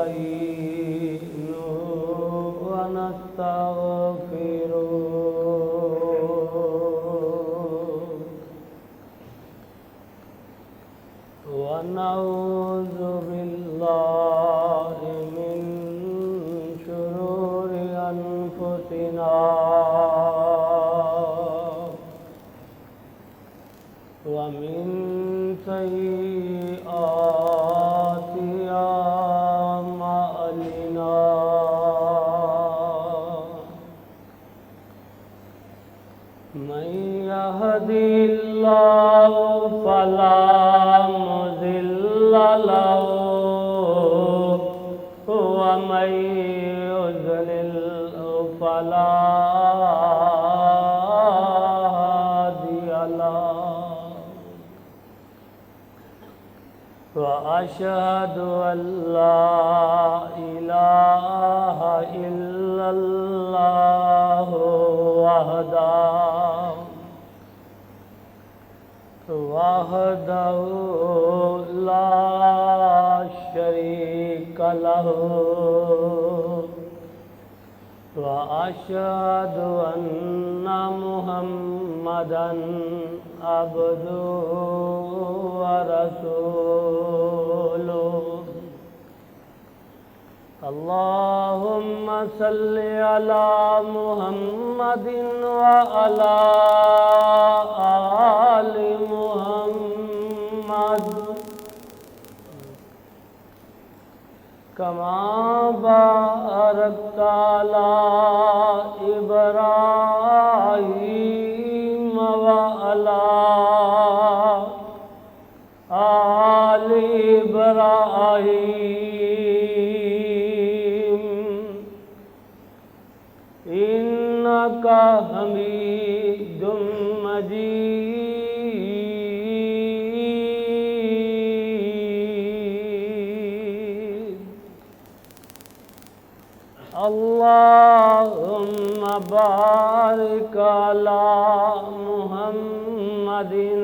नस्तईनुहु व नस्तगफिरुहु व नऊज़ु बिल्लाहि मिन शुरूरि अनफुसिना व मिन सय्यिआति अमालिना मन यहदिल्लाहु फला मुज़िल्ल लहु व मन युज़्लिल्हु फला हादिय लहु व अशहदु अल्ला इलाहा इल्लल्लाहु वहदहु ला शरीक लहु व अशहदु अन्ना मुहम्मदन अब्दुहु व रसूलुहु अल्लाहुम्मा सल्लि अला मुहम्मदिन व अला आलि मुहम्मद कमा बारकता अला इब्राहीम व अला आलि इब्राहीम इन्नका हमीदुम मजीद अल्लाहुम्मा बारिक अला मुहम्मदिन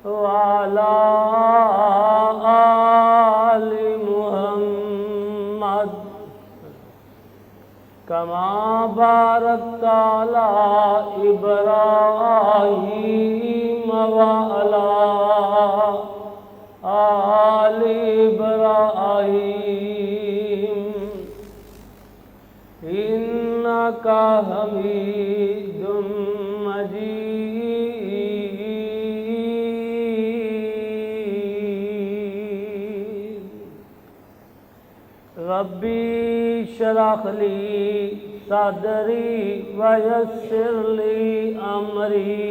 व अला आलि मुहम्मद कमा बारकता अला इब्राहीम व अला आलि इब्राहीम इन्नका हमीदुम मजीद रब्बी शरह ली सदरी व यस्सिर ली अमरी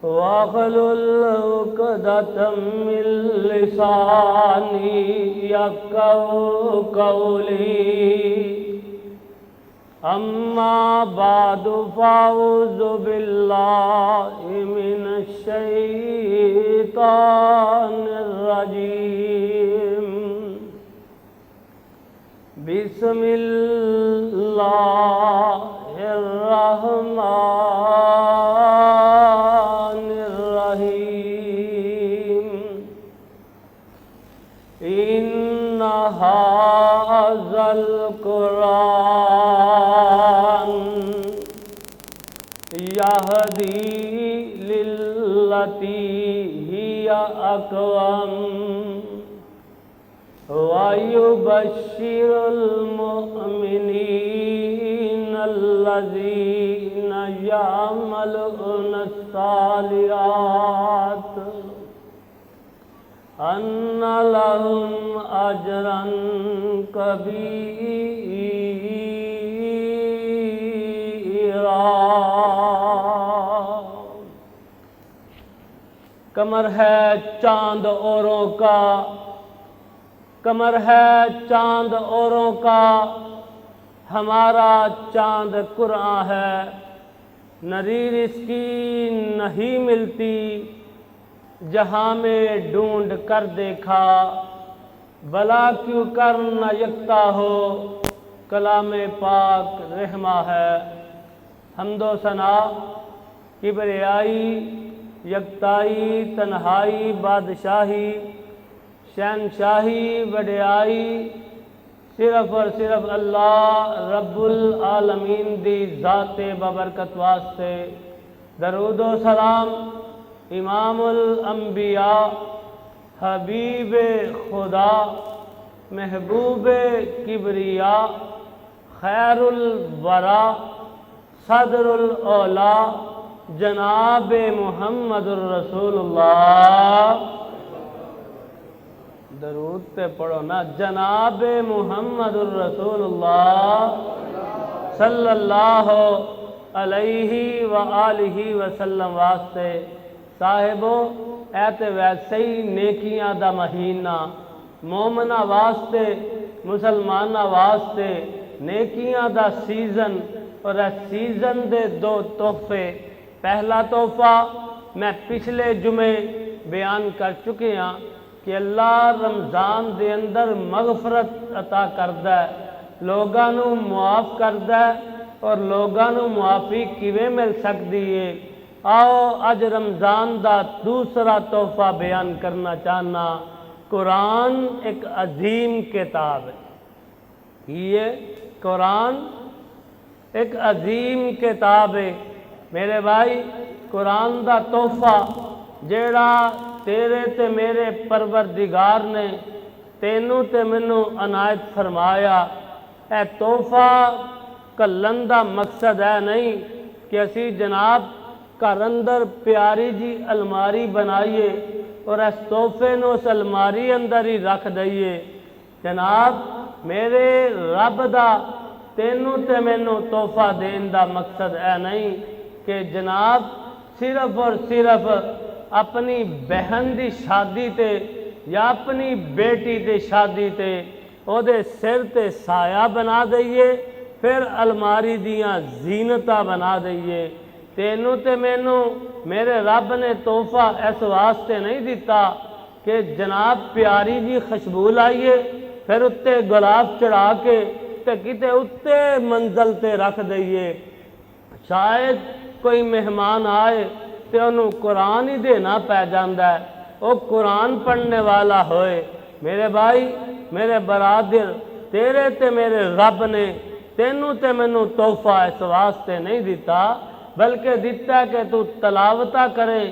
वहलुल उक़दतम मिन लिसानी यफ़क़हू क़ौली अम्मा बादु फ़अऊज़ु बिल्लाहि मिनश शैतानिर रजीम बिस्मिल्लाहिर रहमानिर रहीम इन्ना हाज़ल कुरान यहदी लिल्लती हिया अक़वम वयुबश्शिरुल मुअमिनीन अल्लज़ीना यअमलूनस सालिहात अन्ना लहुम अजरन कबीरा। कमर है चांद औरों का, कमर है चांद औरों का, हमारा चांद कुरान है। नज़ीर इसकी नहीं मिलती, जहाँ में ढूंढ कर देखा। भला क्यों कर न यकता हो, कलामे पाक रहमा है। हम्दो सना, किबरियाई, यकताई, तन्हाई, बादशाही, शहनशाही वडियाई सिर्फ और सिर्फ अल्लाह रब्बुल आलमीन दी ज़ाते बबरकत वास्ते। दरूद व सलाम इमामुल अंबिया हबीब खुदा महबूब किबरिया खैरुल वरा सदरुल औला जनाब मुहम्मदुर रसूलुल्लाह। दरूद पे पढ़ो ना, जनाब मुहम्मदुर रसूलुल्लाह सल्लल्लाहु अलैहि व आलिहि वसल्लम वास्ते। साहिबो ऐ ते वैसे ही नेकियां दा महीना, मोमना वास्ते मुसलमाना वास्ते नेकियां दा सीजन। और इस सीजन दे दो तोहफे। पहला तोहफा मैं पिछले जुमे बयान कर चुके हाँ कि अल्लाह रमज़ान दे अंदर मगफरत अता करदा है, लोगां नूं मुआफ़ करदा है। और लोगां नूं मुआफ़ी किवें मिल सकदी है? आओ अज रमज़ान दा दूसरा तोहफा बयान करना चाहना। कुरान एक अजीम किताब है। ये कुरान एक अजीम किताब है मेरे भाई। कुरान दा तोहफा जेड़ा तेरे ते मेरे परवरदिगार ने तेनू ते मैनू अनायत फरमाया। ए तोहफा घल्लन दा मकसद है नहीं कि असी जनाब घर अंदर प्यारी जी अलमारी बनाइए और इस तोहफे नूं उस अलमारी अंदर ही रख दईए। जनाब मेरे रब दा तेनू ते मैनू तोहफा देन दा मकसद है नहीं कि जनाब सिर्फ और सिर्फ अपनी बहन दी शादी ते या अपनी बेटी दी शादी ते ओदे सिर ते साया बना दईए, फिर अलमारी दियां जीनता बना दईए। तेनू ते मैनू मेरे रब ने तोहफा इस वास्ते नहीं दिता कि जनाब प्यारी जी खुशबू लाइए, फिर उत्ते गुलाब चढ़ा के ते किते उत्ते मंजिल ते रख दईए। शायद कोई मेहमान आए तो उन्होंने कुरान ही देना पै जाता है, वो कुरान पढ़ने वाला होए। मेरे भाई मेरे बरादर, तेरे ते मेरे रब ने तेनू ते मैनू तोहफा इस वास्ते नहीं दिता बल्कि दिता कि तू तलावता करे,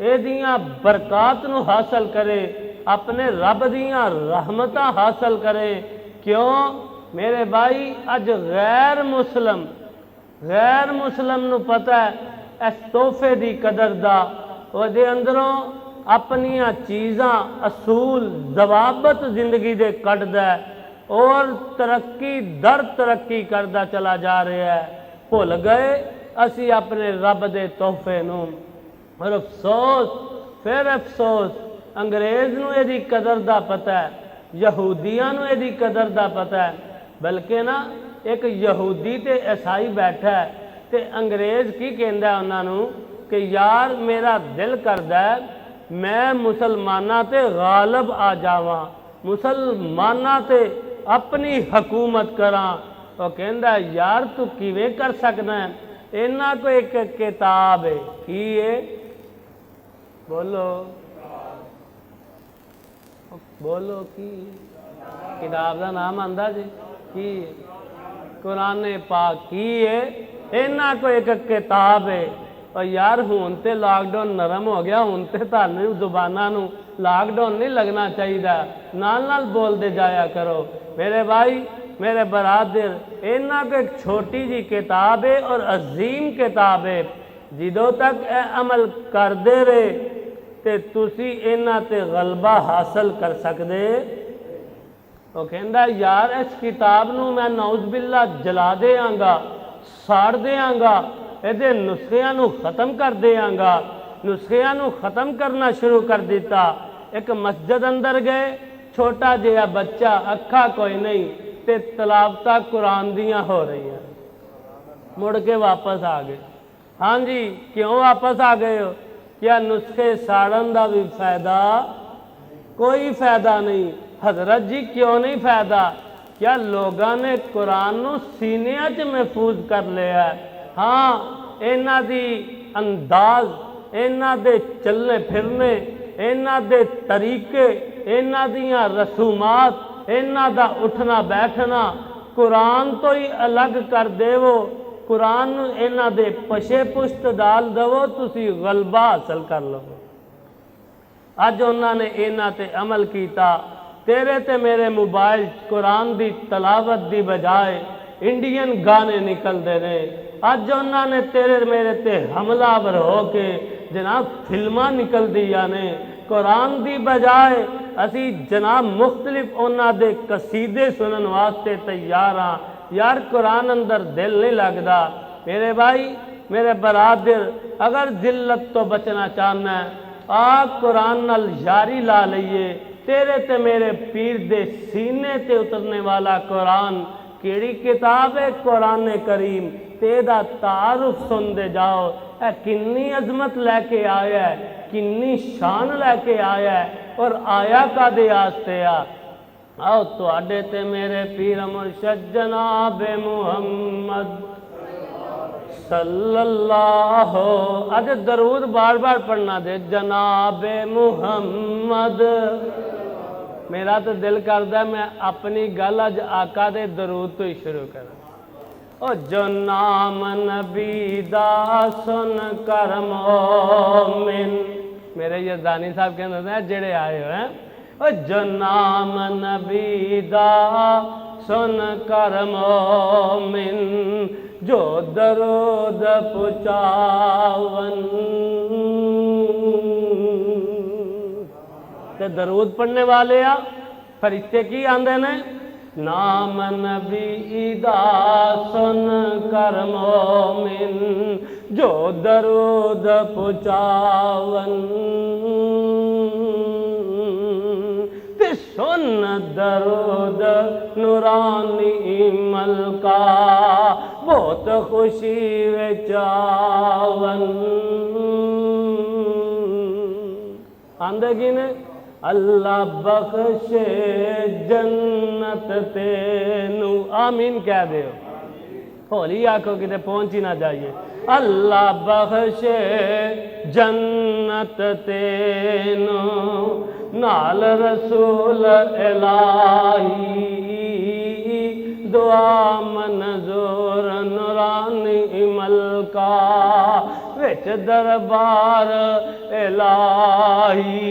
एदियां बरकात नू हासिल करे, अपने रब दियां रहमतां हासिल करे। क्यों मेरे भाई अज गैर मुस्लिम नू पता है इस तोहफे की कदर दा। ओदे अंदरों अपनियां चीज़ां असूल जवाबत जिंदगी दे कटदा और तरक्की दर तरक्की करदा चला जा रहा है। भुल गए असी अपने रब दे तोहफे नूं। और अफसोस फिर अफसोस, अंग्रेज़ नूं इहदी कदर दा पता है, यहूदियां नूं इहदी कदर दा पता है। बल्कि ना एक यहूदी ते ईसाई बैठा है ते अंग्रेज़ की कहंदा उन्हां नूं कि यार मेरा दिल करदा है मैं मुसलमाना ते गालब आ जावां, मुसलमाना ते अपनी हुकूमत करा। वो कहंदा यार तू किवें कर सकदा है? इन्हां को एक किताब है, की है बोलो बोलो की किताब का नाम आंदा जी की कुरान पाक की है। इन्हां को एक किताब है। और यार हुण ते लॉकडाउन नरम हो गया, हुण ते तुहानू जुबानां नू लॉकडाउन नहीं लगना चाहिए, नाल नाल बोलते जाया करो। मेरे भाई मेरे बरादर, इन्हां को एक छोटी जी किताब है और अजीम किताब है। जिदों तक यह अमल करते रहे तो तुसी इन्हां ते गलबा हासिल कर सकते। वो कहंदा यार इस किताब नू मैं नौज़ बिल्ला जला देंगा, साड़ देंगा, ये नुस्खियां नू खत्म कर देंगा। नुस्खियां नू खत्म करना शुरू कर दिता। एक मस्जिद अंदर गए, छोटा जिहा बच्चा, अखा कोई नहीं, ते तलावता कुरान दियां हो रही हैं। मुड़ के वापस आ गए। हाँ जी, क्यों वापस आ गए हो? क्या नुस्खे साड़न का भी फायदा? कोई फायदा नहीं। हजरत जी क्यों नहीं फायदा? क्या लोगों ने कुरान नू सीनिया च महफूज कर लिया है? हाँ, इन्हां दी अंदाज, इन्हां दे चलने फिरने, इन्हां दे तरीके इन्हां दियां रसूमात, इन्हां दा उठना बैठना कुरान तो ही अलग कर देवो, कुरान इन्हां दे पशे पुश्त डाल देवो, तुसी गलबा हासिल कर लो। अज उन्होंने इन्हां ते अमल किया। तेरे ते मेरे मोबाइल कुरान की तलावत की बजाय इंडियन गाने निकलते ने। अज उन्होंने तेरे मेरे ते हमलावर हो के जनाब फिल्मां निकलदियां ने। कुरान की बजाय असी जनाब मुख्तलिफ उन्हां दे कसीदे सुनन वास्ते तैयार हाँ। यार कुरान अंदर दिल नहीं लगता। मेरे भाई मेरे बरादर, अगर जिल्लत तो बचना चाहना है, आ कुरान नाल यारी ला लईए। तेरे ते मेरे पीर दे सीने ते उतरने वाला कुरान केड़ी किताब है? कुरान करीम। तेदा तारुफ सुनते जाओ, है किन्नी अजमत लैके आया है, किन्नी शान लैके आया है, और आया कादे आस्ते आ। आओ तुहाडे ते मेरे पीर मुर्शद जनाब मुहम्मद सल्लल्लाहु, आज दरूद बार बार पढ़ना दे, जनाब मुहम्मद। मेरा तो दिल करता मैं अपनी गल अज आका दे दरूद तो ही शुरू करा। ओ जो नाम नबी दा सुन कर मोमिन, मेरे यज़दानी साहब कहते हैं जेड़े आए हुए हैं, ओ जो नाम नबी दा सुन कर मोमिन, जो दरूद पुचावन। ते दरूद पढ़ने वाले आ फरिश्ते की आंदे ने, नाम नबी दा सुन कर मोमिन, जो दरूद पुचावन। ते सुन दरूद नूरानी मलका, बहुत खुशी विच आवन। आंदे की ने, अल्लाह बख्शे जन्नत तेनू, आमीन कह दे। होली आखो किते पहुंच ही ना जाइए। अल्लाह बख्शे जन्नत तेनू, नाल रसूल इलाही, दुआ मंजूर नूरानी मलका, विच दरबार इलाही।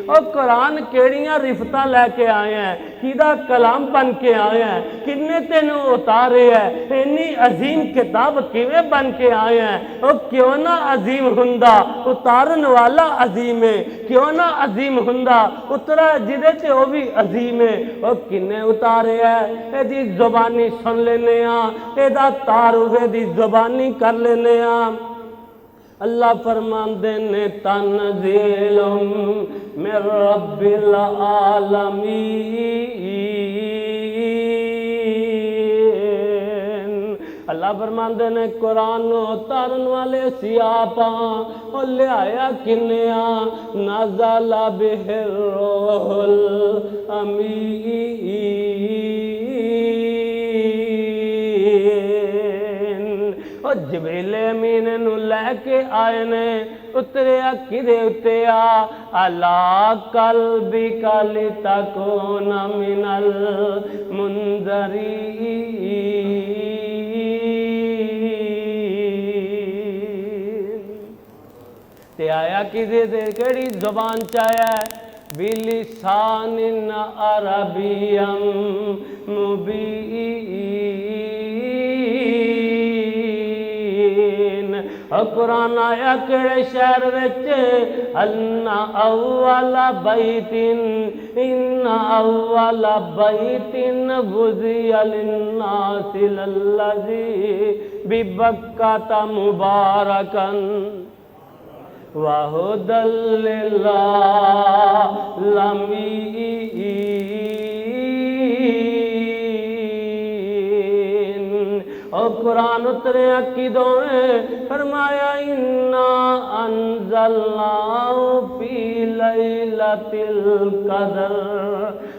और कुरान केड़ियां रिफतां लैके आए हैं, किदा कलाम बन के आए हैं, किन्ने तेनू उतारे है, इन्नी अजीम किताब किवें बन के आए हैं। और क्यों ना अजीम हुंदा, उतारन वाला अजीम है, क्यों ना अजीम हुंदा उतरा जिदे ते वो भी अजीम है। और किन्ने उतारे है, एदी जुबानी सुन लेने आ, एदा तारुफ एदी जुबानी कर लेने आ। अल्लाह फरमांदे ने, तनज़ीलुम मिर रब्बिल आलमीन। अल्लाह फरमांदे ने, कुरान उतारन वाले सियापा और लियाया किन्या, नाज़ला बिहिर रूहुल अमीन। और जिब्रील अमीन नू लैके आए ने, उतरिया किदे उत्ते आ, अला कल्बी काली तकून मिनल मुंज़रीन। ते आया किदे दे, केड़ी जुबान च आया है, बिलिसानिन अरबियम मुबीन। कुरान आया केड़े शहर विच, अन्ना अव्वला बैतिन, इन्ना अव्वला बैतिन वुज़िया लिन्नासि लल्लज़ी बिबक्कता मुबारकन व हुदल लिल आलमीन। और कुरान उतरे अकीदों में फरमाया, इन्ना अंज़लनाहु फी लैलतिल क़द्र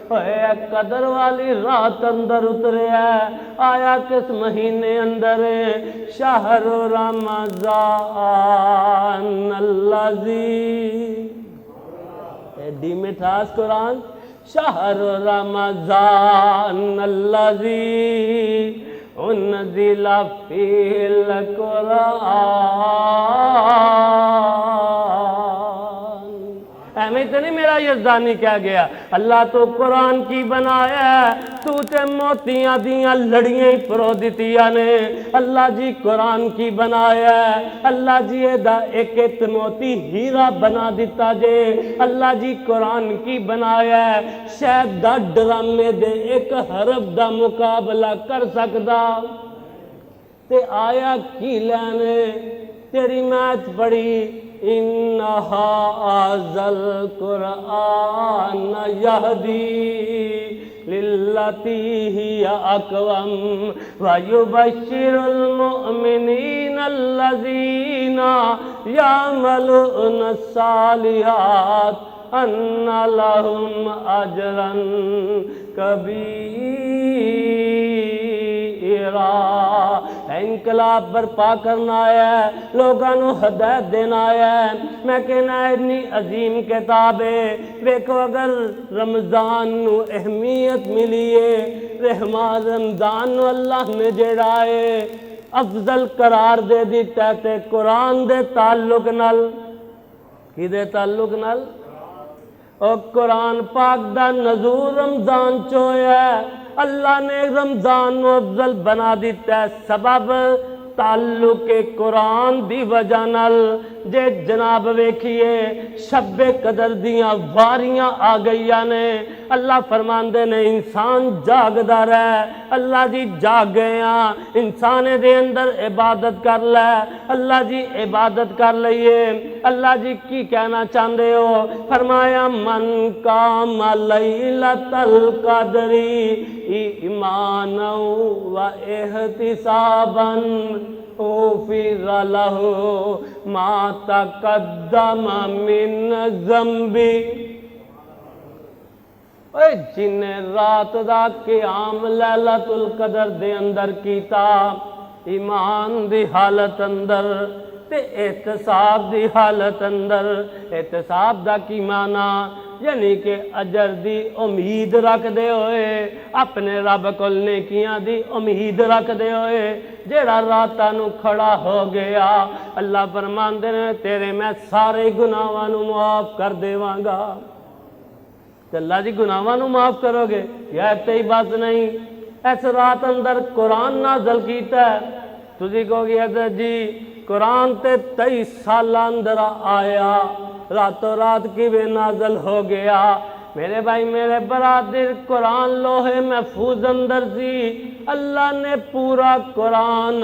ओए कदर वाली रात अंदर उतरे है, आया किस महीने अंदर? शहर रमज़ान अल्लज़ी, एडी मिठास कुरान। शहर रमज़ान अल्लज़ी उन्ज़िला फ़ीहिल कुरान। एवं तो नहीं मेरा यज़दानी क्या गया, अल्लाह तो कुरान की बनाया, तू ते मोतियां दियां लड़ियां ही परो दितियां ने। अल्लाह जी कुरान की बनाया, अल्लाह जी एदा एक एक मोती हीरा बना दिता जे। अल्लाह जी कुरान की बनाया, शायद दा ड्रामे दे एक हरफ दा मुकाबला कर सकदा ते आया की लैने तेरी मैच पड़ी। इन्नहा आज़ल कुरान यहदी लिल्लती हिया अक़वम व युबश्शिरुल मुअमिनीन अल्लज़ीना यअमलूना सालिहात अन्ना लहुम अजरन कबीरा। इनकलाब बर्पा करना है, लोगों को हदायत देना है। मैं कहना इतनी अजीम किताब है। देखो अगर रमज़ान नू अहमियत मिली है, रमज़ान नू अल्लाह ने जेड़ा है अफजल करार दे दिता ते कुरान दे ताल्लुक नाल, किदे ताल्लुक नाल? और कुरान पाक दा नज़ूर रमज़ान चो है। अल्लाह ने रमज़ान को अफजल बना दिता है सबब ताल्लुक कुरान दी वजह नाल। जे जनाब वेखिए शब्बे कदर दियां वारियां आ गईयां ने। अल्लाह फरमांदे ने इंसान जागदा रहे, अल्लाह जी जाग गया, इंसान दे अंदर इबादत कर ले। अल्लाह जी इबादत कर लइए। अल्लाह जी की कहना चाहते हो? फरमाया मन काम लैलतल कदरी ईमाना व एहतिसाबन उफ़िर लहू मा तक़द्दम मिन ज़ंबी। जिन्ने रात दा क़याम लैलतुल कदर दे अंदर कीता, ईमान दी हालत अंदर ते एहतसाब दी हालत अंदर। एहतसाब दा की माना? यानी कि अजर दी उम्मीद रखते हुए, अपने रब को नेकियां दी उम्मीद रखते हुए जेड़ा रातां नू खड़ा हो गया, अल्लाह फरमांदे ने तेरे मैं सारे गुनाहां नू माफ कर देवांगा। तो अल्लाह जी गुनाहां नू माफ करोगे? यार तेरी बात नहीं। इस रात अंदर कुरान नाज़ल कीता है। तुझी कहोगे अदर जी कुरान ते 23 साल अंदर आया, रातों रात किवें नाज़ल हो गया? मेरे भाई मेरे बरादर, कुरान लोहे महफूज अंदर सी। अल्लाह ने पूरा कुरान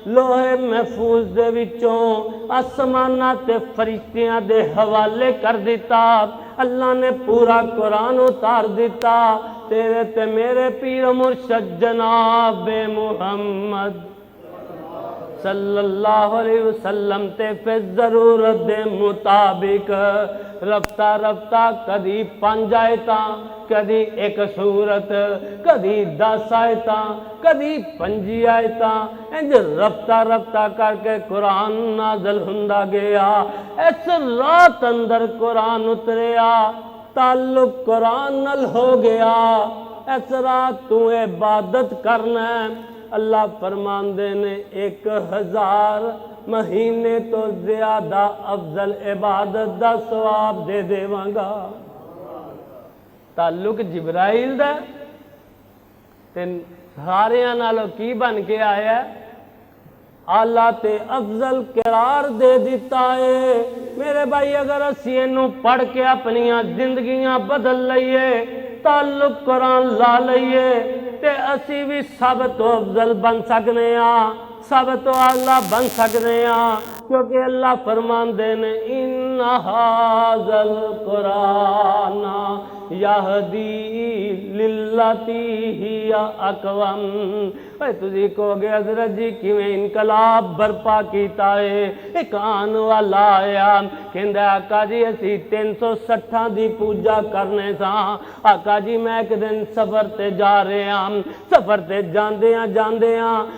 लोहे महफूज दे विचों आसमानां ते फरिश्तियां दे हवाले कर दिता। अल्लाह ने पूरा कुरान उतार दिता तेरे ते मेरे पीर मुर्शद जनाब मुहम्मद सल्लल्लाहु अलैहि वसल्लम ते फिर जरूरत दे मुताबिक रफ्ता रफ्ता कदी 5 आयतां, कदी 1 सूरत, कदी 10 आयतां, कदी 5 आयतां, इंज रफ्ता रफ्ता करके कुरान नाज़िल हुंदा गया। इस रात अंदर कुरान उतरिया, ताल्लुक कुरान नाल हो गया। इस रात तू इबादत करना है। अल्लाह फरमांदे ने 1000 महीने तो ज्यादा अफजल इबादत दा सवाब दे देवांगा। ताल्लुक जिब्राइल दा ते सारियां नालों की बन के आया? आला ते अफजल करार दे दिता है। मेरे भाई अगर असी इनू पढ़ के अपनियां जिंदगियां बदल लईए, ताल्लुक कुरान ला लईए ते असी भी सब तो अफजल बन सकने हैं, सब तो आला बन सकने हैं। क्योंकि अल्लाह फरमांदे ने इन्ना हाज़ल कुरान यहदी लिल्लती हिया अकवम। तुझी कहोगे हजरत जी किवें इनकलाब बरपा कीता है। एक आन वाला आया कहंदा आका जी असी 360 दी पूजा करने सा। आका जी मैं एक दिन सफर ते जा रहे हाँ, सफर ते जांदे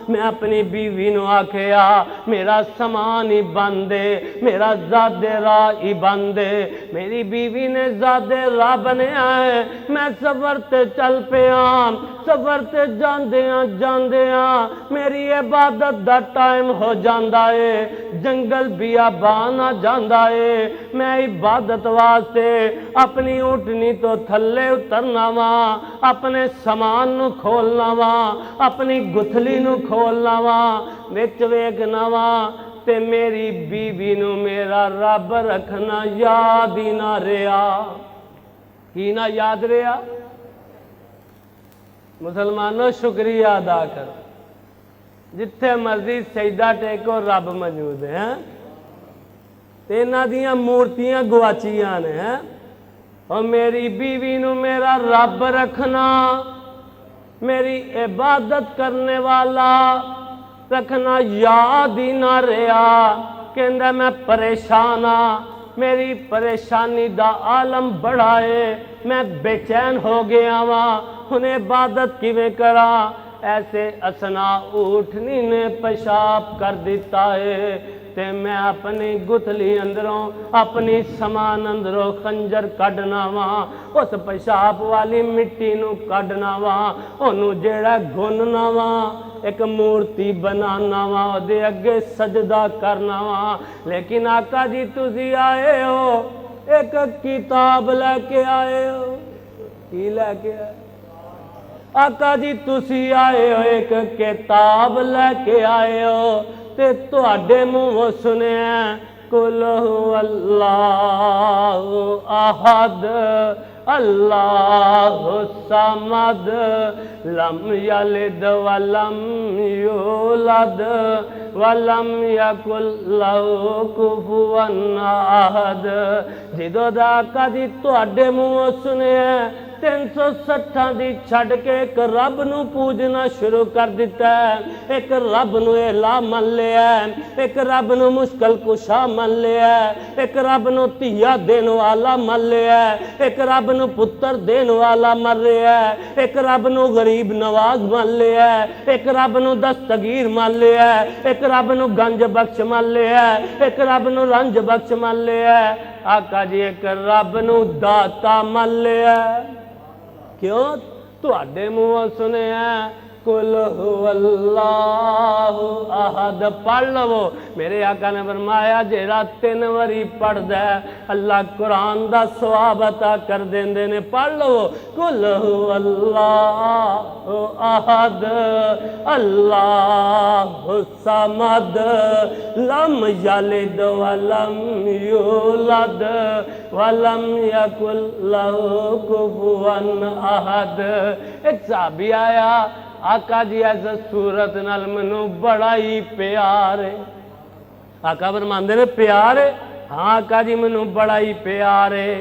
मैं अपनी बीवी नू आखिया मेरा समान ही बंद है, मेरा ज़ादे राह ही बंद है। मेरी बीवी ने ज़ादे राह बनया है, मैं सफर ते चल पिया। सफर ते जांदे मेरी इबादत दा टाइम हो जांदा है, जंगल बियाबान आ जांदा है। मैं इबादत वास्ते अपनी ऊँटनी तो थल्ले उतरना वा, अपने समान नू खोलना वा, अपनी गुथली नू खोलना वा, विच वेखना वा ते मेरी बीवी नू मेरा रब रखना याद ही ना रहा। की ना याद रहा? मुसलमानों शुक्रिया अदा कर, जिथे मर्जी सजदा टेको रब मौजूद है। ते इन्हां दियां मूर्तियां गुआचियां ने हैं। और मेरी बीवी नू मेरा रब रखना, मेरी इबादत करने वाला रखना याद ही ना रहा। कहंदा मैं परेशान हाँ, मेरी परेशानी दा आलम बड़ा है, मैं बेचैन हो गया वा, हुण इबादत किवें करा। ऐसे असना ऊठनी ने पेशाब कर दिता है ते मैं अपनी गुथली अंदरों अपनी समान अंदरों खंजर कढ़ना वा, उस पेशाब वाली मिट्टी नू कढ़ना वा, ओनू जेड़ा गुनना वा, एक मूर्ति बनाना वा, ओदे अगे सजदा करना वा। लेकिन आका जी तुसी आए हो एक किताब लैके आए हो। की लैके आए? आका जी तुसी आए हो एक किताब लैके आए हो ते तुहाडे मूंहों सुनिया कुल अल्लाहु अहद अल्लाहु समद लम यलिद वलम यूलद वलम यकुल लहू कुफुवन अहद। जिदों दा आका जी तुहाडे मूंहों सुनिया 360 दी छड़ के एक रब नू पूजना शुरू कर दिता है। एक रब नू एला मन लिया, एक रब नू मुश्किल कुशा मन लिया, एक रब नू धिया देने वाला मन लिया, एक रब नू पुत्र देने वाला मन लिया, एक रब नू गरीब नवाज मन लिया, एक रब नू दस्तगीर मन लिया, एक रब नू गंज बख्श मन लिया, एक रब नू रंज बख्श मन लिया। आका जी एक रब नू दाता मन लिया। क्यों? तुहाडे मुंहों सुनिया कुल हुवल्लाहु अहद। पढ़ लवो। मेरे आका ने फरमाया जेड़ा 3 वारी पढ़दा है अल्लाह कुरान दा सवाब अता कर देंदे ने। पढ़ लवो कुल हुवल्लाहु अहद अल्लाहु समद लम यलिद वलम यूलद वलम यकुल लहू कुफुवन अहद। एक साहबी आया, आका जी ऐसा सूरत नाल मैनू बड़ा ही प्यार है। आका फरमांदे ने प्यार है? हाँ आका जी मैनू बड़ा ही प्यार है।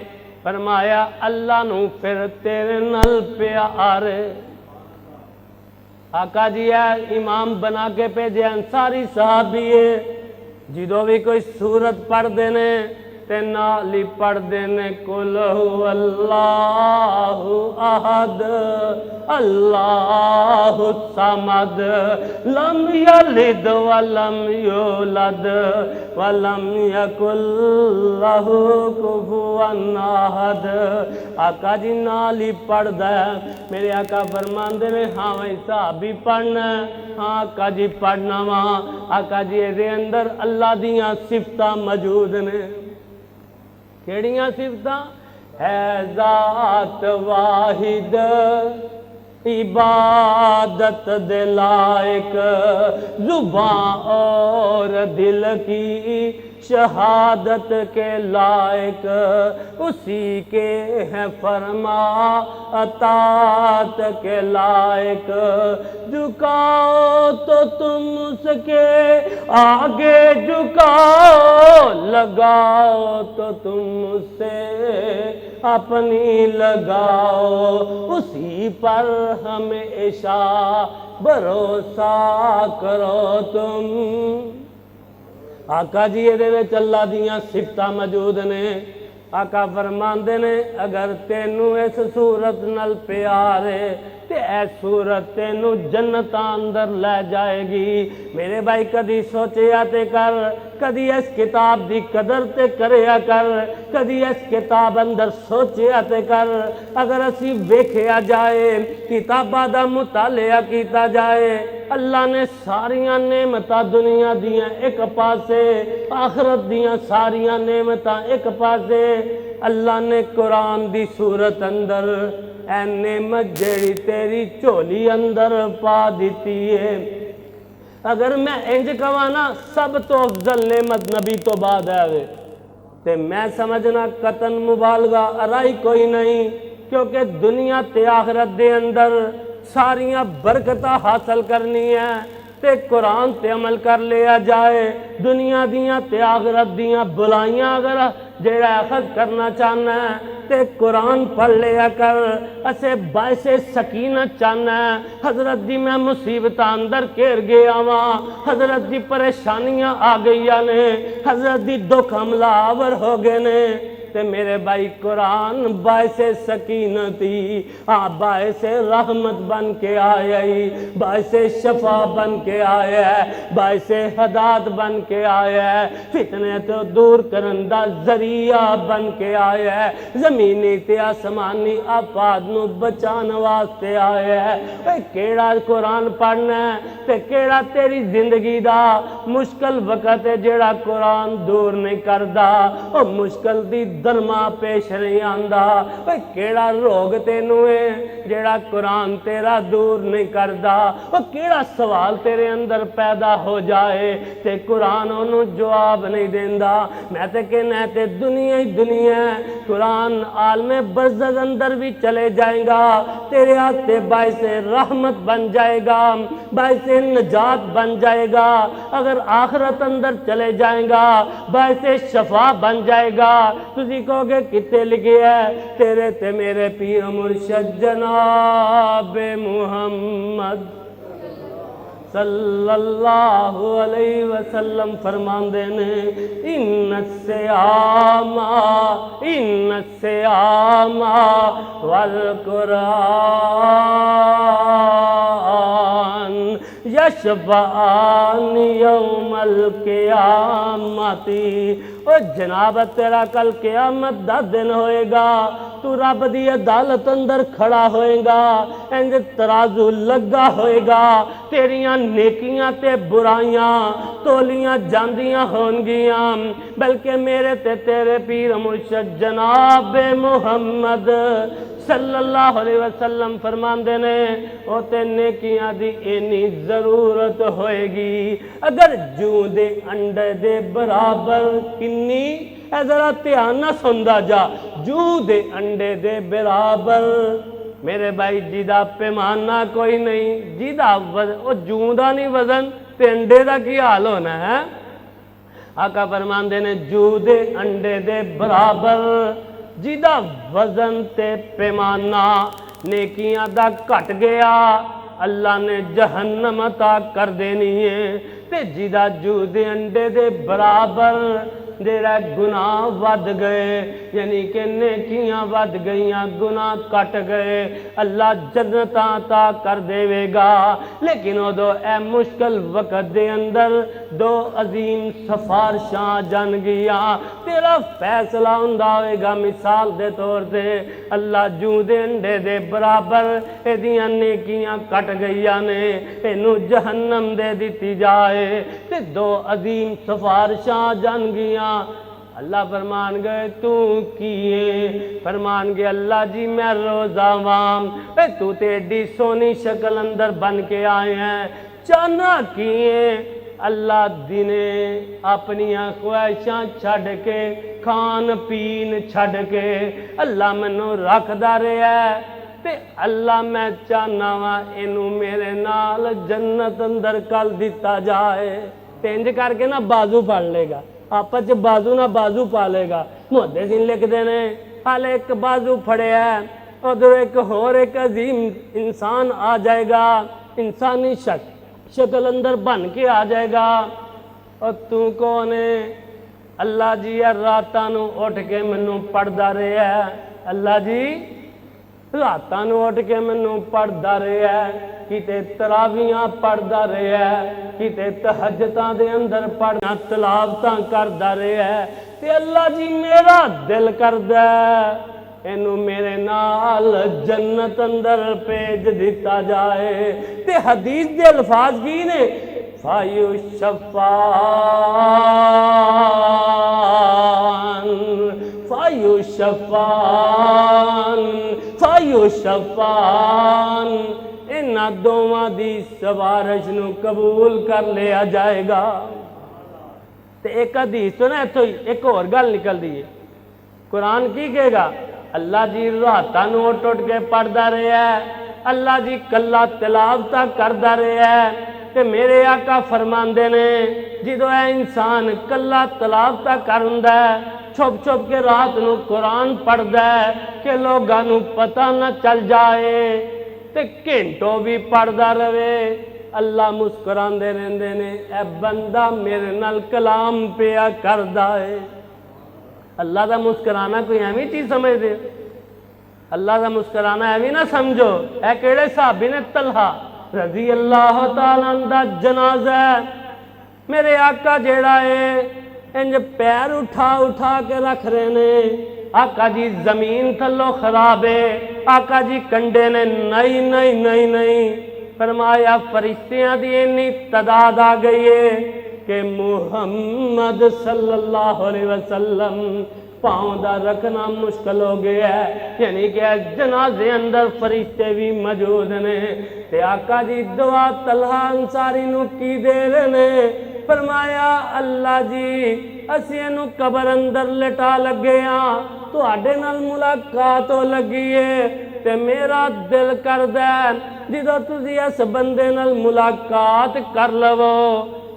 फरमाया अल्लाह नू फिर तेरे नाल प्यार है। आका जी है इमाम बना के भेजे अंसारी साहबी है, जिदों भी कोई सूरत पढ़ते ने ते नाल ही पढ़ते ने कुल हुवल्लाहु अहद अल्लाहु समद लम यलिद वलम यूलद वलम यकुल लहू कुफुवन अहद। आका जी नाल ही पढ़दा है। मेरे आका फरमांदे ने हाँ भाई साहबी पढ़ना, हाँ आका जी पढ़ना वा। आका जी इहदे अंदर अल्लाह दियां सिफतां मौजूद ने। केड़ियां सिफतां? है ज़ात वाहिद इबादत दिलायक जुबां और दिल की शहादत के लायक उसी के हैं फरमा अतात के लायक। झुकाओ तो तुम उसके आगे झुकाओ, लगाओ तो तुम उससे अपनी लगाओ, उसी पर हमेशा भरोसा करो तुम। आका जी ये अल्लाह दियां सिफतां मौजूद ने। आका फरमांदे ने अगर तेनू इस सूरत नाल प्यार है ते ऐ सूरत तेनू जन्नत अंदर लै जाएगी। मेरे भाई कदी सोचिया ते कर, कदी इस किताब दी कदर ते करया कर, कदी इस किताब अंदर सोचिया ते कर। अगर असी वेखिया जाए, किताबां दा मुतालिया कीता जाए, अल्लाह ने सारियां नेमतां दुनिया दियां एक पासे, आखरत दियां सारियां नेमतां एक पासे। अल्लाह ने कुरान दी सूरत अंदर ऐ नेमत जेड़ी तेरी झोली अंदर पा दिती है। अगर मैं इंज कवा ना सब तो अफजल नेमत नबी तो बाद है ते मैं समझना कतन मुबालगा अराई कोई नहीं, क्योंकि दुनिया ते आखरत दे अंदर सारियां बरकतां हासिल करनी है ते कुरान ते अमल कर लिया जाए। दुनिया दियां ते आखरत दियां बुलाइयां अगर जेड़ा अखज़ करना चाहना है ते कुरान पढ़ लिया कर। असे बायसे सकीनत चाहना है। हजरत जी मैं मुसीबत अंदर घेर गया वां, हजरत जी परेशानियां आ गई ने, हजरत जी दुख हमलावर हो गए ने, ते मेरे भाई कुरान बायसे सकीनती बायसे रहमत बन के आया, बायसे शफा बन के आया है, बायसे हदात बन के आया है, फितने तो दूर करन दा जरिया बन के आया है, जमीनी ते आसमानी आफात नू बचाने वास्ते आया है। केड़ा कुरान पढ़ना है ते केड़ा तेरी जिंदगी दा मुश्किल वक्त है जेड़ा कुरान दूर नहीं करदा, ओ मुश्किल दी दरमा पेश नहीं आंदा। केड़ा रोग तेनू है जेड़ा कुरान तेरा दूर नहीं करदा, ओ केड़ा सवाल तेरे अंदर पैदा हो जाए ते कुरान ओनू जवाब नहीं देंदा। मैं ते कहना ते दुनिया ही दुनिया है, कुरान आलमे बरज़ख अंदर भी चले जाएगा, तेरे हाथे बायसे रहमत बन जाएगा, बायसे नजात बन जाएगा। अगर आखरत अंदर चले जाएगा बायसे शफा बन जाएगा। तुझी कहोगे कितने लिखे है, तेरे ते मेरे पीर मुर्शद जनाब मुहम्मद सल्लल्लाहु अलैहि वसल्लम फरमांदे ने इन्न सियामा वल कुरान यशफान यौमल क़ियामती। ओ जनाब तेरा कल क़यामत दा दिन होएगा, तू रब दी अदालत अंदर खड़ा होएगा, इंज तराजू लगा होएगा, तेरियां नेकियां ते बुराइयां तोलियां जांदियां होंगियां। बल्कि मेरे ते तेरे पीर मुर्शद जनाब मुहम्मद सल्लल्लाहु अलैहि वसल्लम फरमांदे ने ओ ते नेकियां दी इन्नी जरूरत होएगी अगर जूं दे अंडे दे बराबर किन्नी। जरा ध्यान ना सुनदा जा, जूं दे अंडे दे बराबर। मेरे भाई जिदा पैमाना कोई नहीं, जिदा जूं दा नहीं वजन ते अंडे दा की हाल होना है। आका फरमांदे ने जूं दे अंडे दे बराबर, जिदा वजन ते पैमाना नेकियां दा घट गया अल्लाह ने जहन्नम अता कर देनी है। ते जिदा जूं दे अंडे दे बराबर जेड़ा गुनाह वध गए, यानी कि नेकियां वध गईयां, गुनाह कट गए, अल्लाह जन्नत अता कर देवेगा। लेकिन उदो ए मुश्किल वक्त दे अंदर दो अजीम सिफारिशां जन गियां, तेरा फैसला हुंदा होएगा। मिसाल दे तौर ते अल्लाह जूं दे अंडे दे बराबर एदियां नेकियां कट गईयां ने, इनू जहन्नम दे दिती जाए, ते दो अजीम सिफारिशां जन गियां। अल्लाह फरमान गए तू किए, फरमान गए अल्लाह जी मैं रोजा वाम, तू तो एडी सोनी शक्ल अंदर बन के आए हैं, चाहना किए अल्लाह दिने अपनियां ख्वाहिशां छड्ड के खान पीन छड्ड के अल्लाह मैनू रखदा रहा ते अल्लाह मैं चाहना वा इनू मेरे नाल जन्नत अंदर कल दिता जाए। ते इंज करके ना बाजू फड़ लेगा, आपस च बाजू ना बाजू पा लेगा। मुहद्दिसीन लिखते ने हाले एक बाजू फड़िया उधर एक होर एक अजीम इंसान आ जाएगा, इंसानी शक्ल अंदर बन के आ जाएगा। और तू कौन है? अल्लाह जी है रातां नूं उठ के मैनू पढ़दा रहा है, अल्लाह जी रातां नूं उठ के मैनू पढ़दा रहा है, किते तरावियां पढ़दा रहा है, किते तहज्जुदां दे अंदर पढ़ना तलावतां करदा रहा है। ते अल्लाह जी मेरा दिल करदा इनू मेरे नाल जन्नत अंदर भेज दिता जाए। ते हदीस दे अल्फाज की ने five Shafan five Shafan five Shafan इन्हां दोवां दी सिफारिश नूं कबूल कर लिया जाएगा। ते एक हदीस तो ना इत्थों एक होर गल निकलदी है, कुरान की कहेगा अल्लाह जी रातां नूं उठ उठ के पढ़दा रहा है, अल्लाह जी कला तिलावतां करदा रहा है। ते मेरे आका फरमांदे ने जिदों ऐ इंसान कला तिलावतां करदा है छुप छुप के रात नूं कुरान पढ़दा है कि लोगां नूं पता ना चल जाए ते घंटों भी पढ़दा रहे, अल्लाह मुस्कुरांदे रहिंदे ने ऐ बंदा मेरे नाल कलाम पिया करदा है। अल्लाह का मुस्कुराना कोई एवं चीज समझते? अल्लाह का मुस्कुराना एवं ना समझो। है केड़े साहबी ने? तलहा रजी अल्लाह तआला दा जनाजा है। मेरे आका जेड़ा है इंज पैर उठा उठा के रख रहे ने, आका जी जमीन थल्लों खराब है, आका जी कंडे ने नहीं नहीं नहीं नहीं फरमाया फरिश्तियां दी इन्नी तादाद आ गई है कि मुहम्मद सल्लल्लाहु अलैहि वसल्लम पाँव दा रखना मुश्किल हो गया है। यानी कि जनाजे अंदर फरिश्ते भी मौजूद ने। ते आका जी दुआ तलहा अंसारी नूं की दे रहे ने, फरमाया अल्लाह जी असीं इहनूं कबर अंदर लिटा लगे हाँ, तुहाडे नाल मुलाकात हो लगी है ते मेरा दिल करदा जिदों तुसीं इस बंदे नाल मुलाकात कर लवो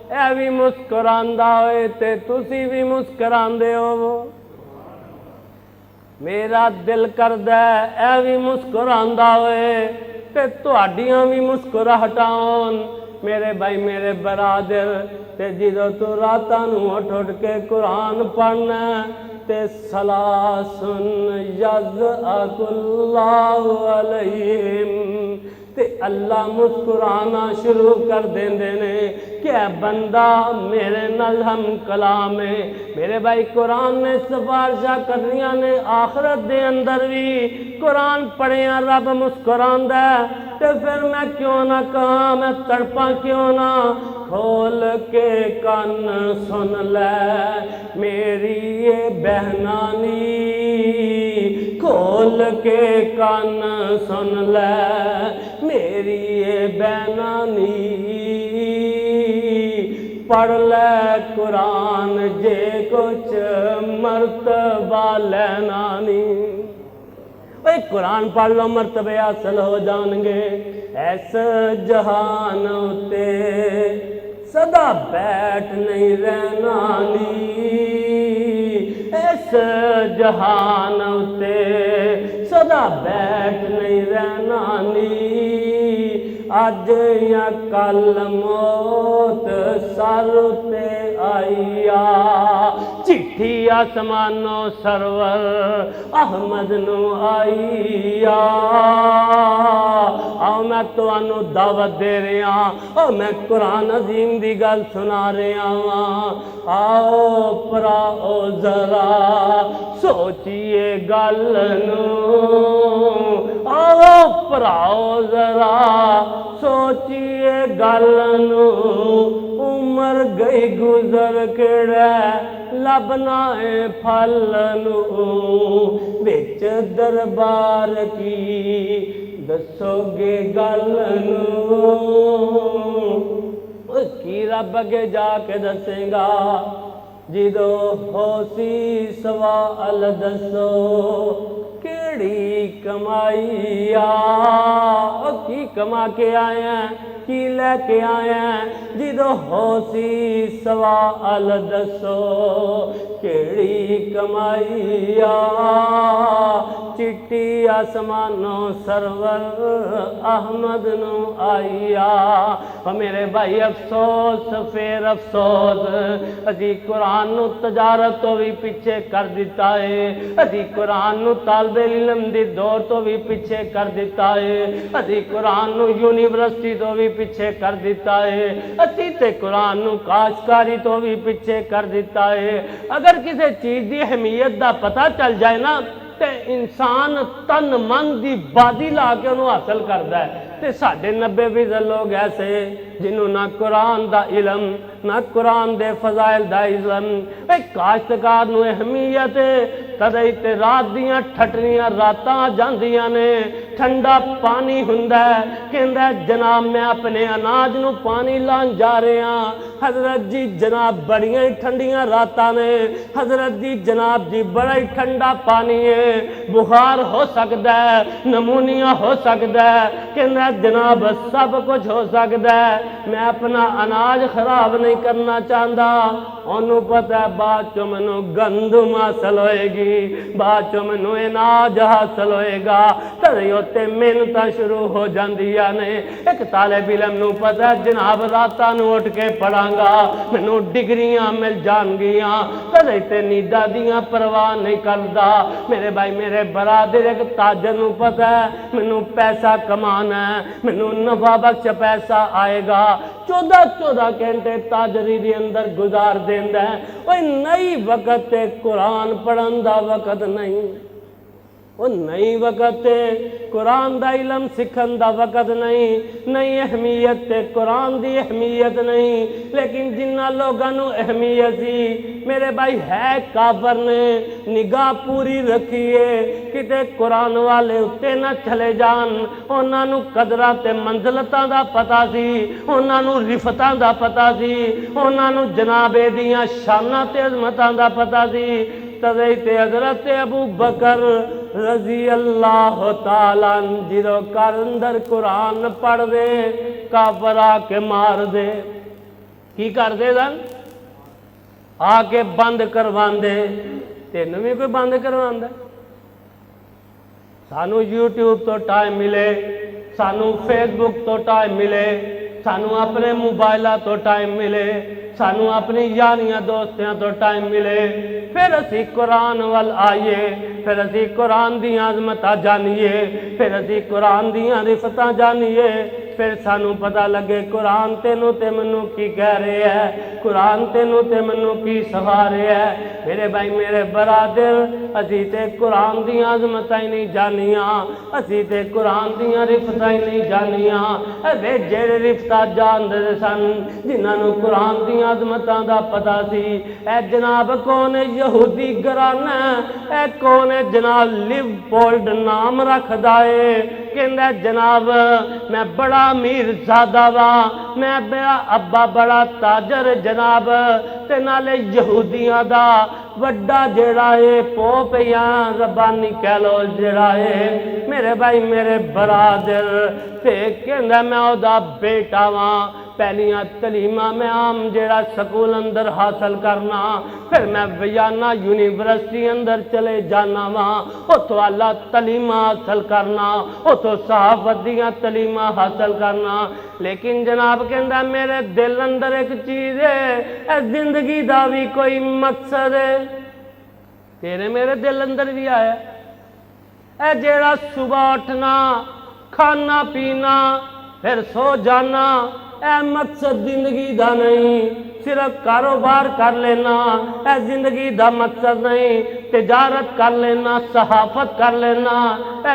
ऐ भी मुस्कुरांदा होए ते तुसी भी मुस्कुरांदे होवो। मेरा दिल करदा ऐ भी मुस्कुरांदा होए ते तुहाडियां भी मुस्कुराहटां होण। मेरे भाई मेरे बरादर ते जिदों तू रातां नूं उठ उठ के कुरान पढ़ना ते सलासुन यज़अकुल्लाहु अलैहिम ते अल्लाह मुस्कुराना शुरू कर देंदे ने कि बंदा मेरे नाल हम कलाम है। मेरे भाई कुरान ने सिफारिशां करनियां ने, आखरत दे अंदर भी कुरान पढ़िया रब मुस्कुरांदा ते फिर मैं क्यों ना कहां, मैं तड़पा क्यों ना। खोल के कान सुन ले मेरी ये बहनानी, खोल के कान सुन ले मेरी ये बहनानी, पढ़ ले कुरान जे कुछ मर्तबा लेनानी। भाई कुरान पढ़ लो मर्तबे हासिल हो जाएंगे। ऐस जहान उते सदा बैठ नहीं रहना नी, इस जहान उते सदा बैठ नहीं रहना नी। अज या कल मौत सर उते आईया, चिट्ठी आसमानों सरवर अहमद नू आईया। आओ मैं तुहानू दावत दे रहा, और मैं कुरान अजीम दी गल सुना रहा वां। आओ भराओ जरा सोचिए गल नू, आओ भराओ जरा सोचिए गल नू। उमर गई गुजर केड़ा लभना है फल नू, विच दरबार की दसोगे गल नू। की रब अगे जाके दसेगा जिदो होसी सवाल दसो केड़ी कमाई आ की कमा के आए हैं की लेके आए हैं जिदो होसी सवाल दसो केड़ी कमाई आ चिट्टी आसमानों सरवर अहमद नू आईया। मेरे भाई अफसोस फिर अफसोस असी कुरान नू तजारत तो भी पीछे कर दिता है, असी कुरान नू तालबे इल्म दी दौर तो भी पीछे कर दिता है, असी कुरान नू यूनिवर्सिटी तो भी पीछे कर दिता है, असी ते कुरान नू काशकारी तो भी पीछे कर दिता है। अगर किसी चीज की अहमियत का पता चल जाए ना ते इंसान तन मन की बादी ला के उन्होंने हासिल करता है। ते साढ़े 90% लोग ऐसे जिन्होंने ना कुरान का इलम ना कुरान दे फजाइल का इलम। काश्तकार नूं अहमियत कदे ते रात दियां ठटरियां रातां जांदियां ने, ठंडा पानी हुंदा है, कहंदा जनाब मैं अपने अनाज नूं पानी लान जा रहा। हजरत जी जनाब बड़ियां ही ठंडियां रातां ने, हजरत जी जनाब जी बड़ा ही ठंडा पानी है, बुखार हो सकता है, नमूनिया हो सकता है, कहंदा जनाब सब कुछ हो सकता है, मैं अपना अनाज खराब नहीं करना चाहता। उन्होंने पता है बाद चो मैनू गंदम हासिल होएगी, बाद चो मैनू अनाज हासिल होएगा, तदे उत्ते मेहनत शुरू हो जांदियां ने। एक तालिब इल्म नू पता है जनाब रातां नू उठ के पढ़ांगा मैनू डिग्रियां मिल जाणगियां, तदे ते नींदा दियां परवाह नहीं करदा। मेरे भाई मेरे बरादर एक ताजर नू पता है मैनू पैसा कमाना है, मैनू नफा बख्श पैसा आएगा, 14-14 घंटे ताजरी दे अंदर गुजार देंदा है। ओए नई वक्त कुरान पढ़न दा वक्त नहीं, वो नई वक्त कुरान दा इलम सीखन दा वक्त नहीं, नई अहमियत कुरान दी अहमियत नहीं। लेकिन जिन्ना लोगों नू अहमियत सी मेरे भाई है काफर ने निगाह पूरी रखी है किते कुरान वाले उत्ते ना चले जान। उन्हां नू कदरां ते मंजिलतां दा पता सी, उन्हां नू रिफतां दा पता सी, उन्हां नू जनाबे दियां शानां ते अज़मतां दा पता सी। तदे ते हज़रत अबू बकर रजी अल्लाह ताला जिदो घर अंदर कुरान पढ़ दे काफर आके मार दे, की कर दे सन आके बंद करवांदे। तेन भी कोई बंद करवांदा? सानू यूट्यूब तो टाइम मिले, सानू फेसबुक तो टाइम मिले, सानू अपने मोबाइल तो टाइम मिले, सानू अपनी यारियां दोस्तियां तो टाइम मिले, फिर असी कुरान वाल आइए, फिर असी कुरान दी अज़मतां जानिए, फिर असी कुरान दी रिफतां जानिए, फिर सानू पता लगे कुरान तेनू ते मैनू की कह रहे है, कुरान तेनू ते मैनू की सिखा रहे है। मेरे भाई मेरे बरादर असी ते कुरान दी अज़मतां ही नहीं जानियां, असी ते कुरान दी रिफतां ही नहीं जानियां। अरे जेड़े रिफतां जानदे सन जिन्हां नू कुरान दी अज़मतां दा पता सी, ए जनाब कौन है यहूदी घराना, ए कौन है जनाब लिवपोल्ड नाम रखदा है, कहंदा जनाब मैं बड़ा अमीर ज़ादा वा, मैं मेरा अब्बा बड़ा ताजर जनाब, ते नाले यहूदियां दा वड्डा जेड़ा है पोप या रब्बानी कह लो जेड़ा है मेरे भाई मेरे बरादर, ते कहंदा मैं ओदा बेटा वा। पहलियां तलीमा मैं आम जेड़ा स्कूल अंदर हासिल करना, फिर मैं वियाना यूनिवर्सिटी अंदर चले जाना वा, उतो अल्लाह तलीमा हासिल करना, उतो सहाफत दियां तलीमा हासिल करना। लेकिन जनाब कहंदा मेरे दिल अंदर एक चीज़ है, जिंदगी का भी कोई मकसद है, तेरे मेरे दिल अंदर भी आया है जेड़ा सुबह उठना खाना पीना फिर सो जाना, ए मकसद जिंदगी का नहीं, सिर्फ कारोबार कर लेना ए जिंदगी का मकसद नहीं, तिजारत कर लेना, सहाफत कर लेना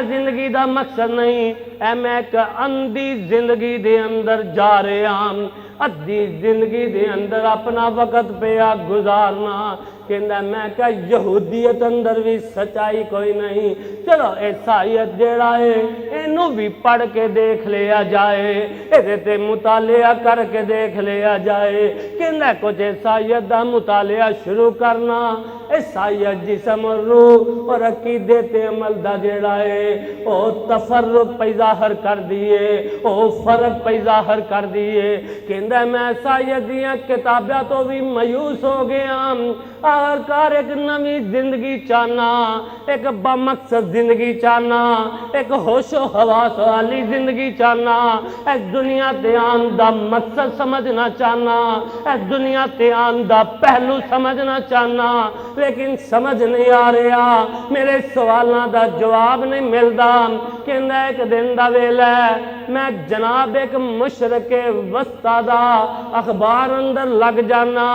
जिंदगी का मकसद नहीं। ए मैं एक अंधी जिंदगी दे अंदर जा रहा, अद्धी जिंदगी दे अंदर अपना वक्त पिया गुजारना। कहना मैं क्या यहूदियत अंदर भी सच्चाई कोई नहीं। चलो ईसाईयत जेड़ा है इनू भी पढ़ के देख लिया जाए, ये ते मुतालिया करके देख लिया जाए। कहना कुछ ईसाईयत का मुतालिया शुरू करना, ईसाईयत जिस्म रूह और अकीदे ते अमल दा जेड़ा है वो तफर्रुक पे ज़ाहिर कर दिए, वो फर्क पे ज़ाहिर कर दिए। कहना मैं ईसाईयत दियां किताबां तो भी मायूस हो गया। आखिरकार एक नवी जिंदगी चाहना, एक बमकसद जिंदगी चाहना, एक होशो हवास वाली जिंदगी चाहना, इस दुनिया ते आन दा मकसद समझना चाहना, इस दुनिया ते आन दा पहलू समझना चाहना, लेकिन समझ नहीं आ रहा। मेरे सवालों का जवाब नहीं मिलता। कहना एक दिन का वेला मैं जनाब एक मुशरके वस्ता दा अखबार अंदर लग जाना